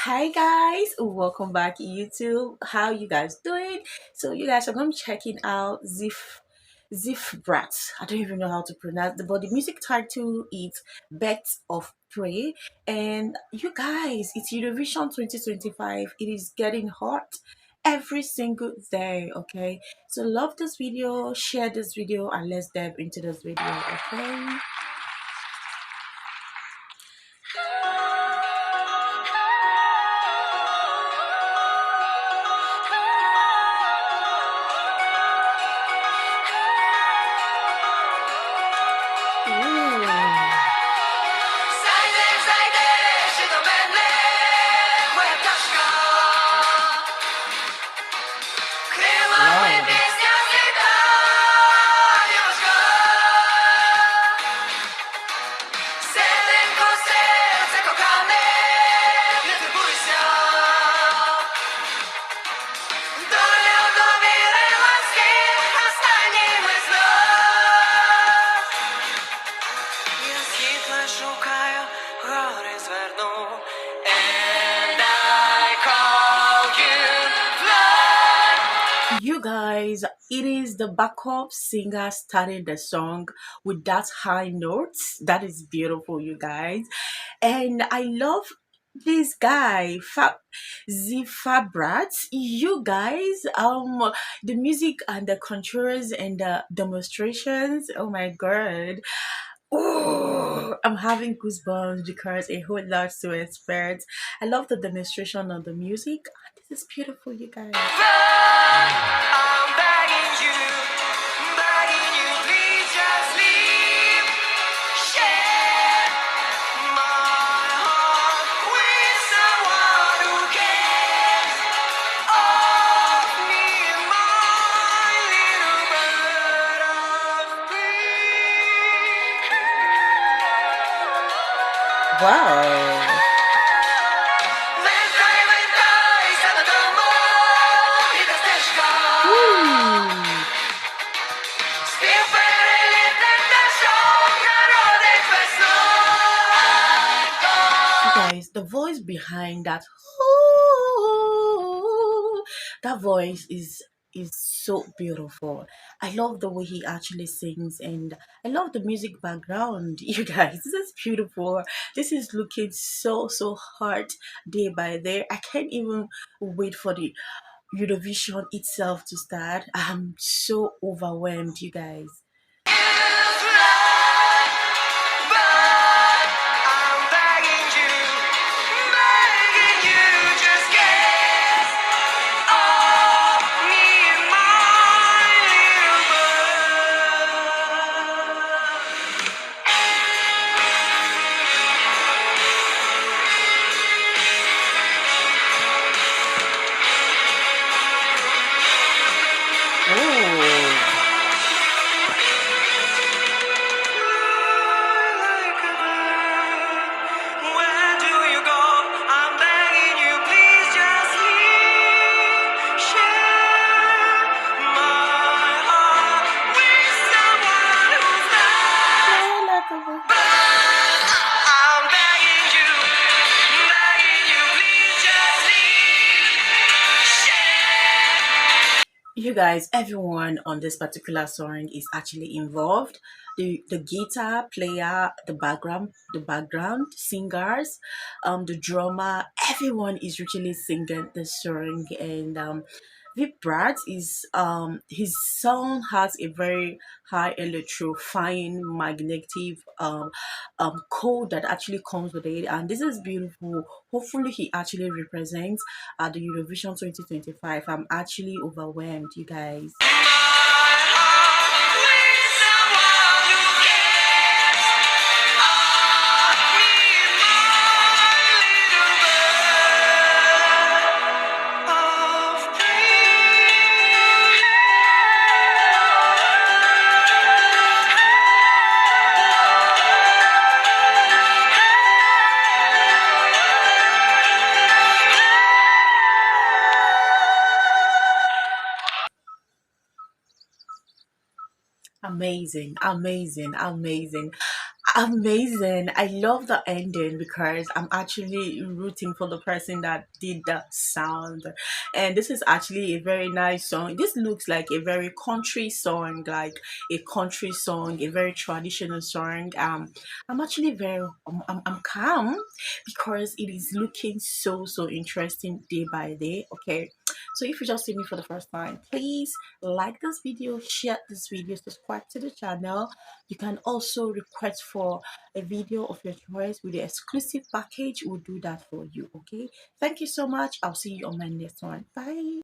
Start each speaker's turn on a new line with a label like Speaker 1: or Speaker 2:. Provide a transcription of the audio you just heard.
Speaker 1: Hi guys, welcome back YouTube. How you guys doing? So you guys are gonna be checking out ZIFERBLAT. I don't even know how to pronounce the but the music title is Birds of Prey. And you guys, it's Eurovision 2025. It is getting hot every single day, okay? So love this video, share this video, and let's dive into this video, okay? Ooh.
Speaker 2: Zajdę, zajdę się do będę, moja ptaszka. Kryła
Speaker 1: Wow.
Speaker 2: bez języka, nie masz go. Serdenko, serce kochane, nie ty bój się. Doля довіри ласки, останніми знов. Я світло шукаю, гори зверну. And I call you blood.
Speaker 1: You guys, it is the backup singer starting the song with that high notes. That is beautiful, you guys. And I love this guy, ZIFERBLAT. You guys, the music and the controls and the demonstrations. Oh my god. Oh, I'm having goosebumps because a whole lot to expect. I love the demonstration of the music. This is beautiful, you guys.
Speaker 2: I'm begging you, please just leave. Share my heart with someone who cares of me, my little bird of prey.
Speaker 1: Wow.
Speaker 2: Lękaj, lękaj, za domu, idę ścieżką.
Speaker 1: Ooh.
Speaker 2: Śpiew perelitny deszczą, narodek wesną.
Speaker 1: You guys, the voice behind that, "Ooh," that voice is so beautiful. I love the way he actually sings, and I love the music background. You guys, this is beautiful. This is looking so hard day by day. I can't even wait for the Eurovision itself to start. I'm so overwhelmed, you guys.
Speaker 2: I'm begging you, just get off me, my little
Speaker 1: Oh.
Speaker 2: Where do you go? I'm begging you, please just leave. Share my heart with someone who's not. I'm begging you, please just leave. Share.
Speaker 1: You guys, everyone on this particular song is actually involved. The guitar player, the background singers, the drummer, everyone is really singing the song. And Vic Brat is his song has a very high electrifying magnetic code that actually comes with it, and this is beautiful. Hopefully he actually represents the Eurovision 2025. I'm actually overwhelmed, you guys. Amazing, amazing, amazing. Amazing. I love the ending because I'm actually rooting for the person that did the sound. And this is actually a very nice song. This looks like a very country song, like a country song, a very traditional song. I'm actually I'm calm because it is looking so interesting day by day. Okay. So if you just see me for the first time, please like this video, share this video, subscribe to the channel. You can also request for a video of your choice with the exclusive package. We'll do that for you. Okay. Thank you so much. I'll see you on my next one. Bye.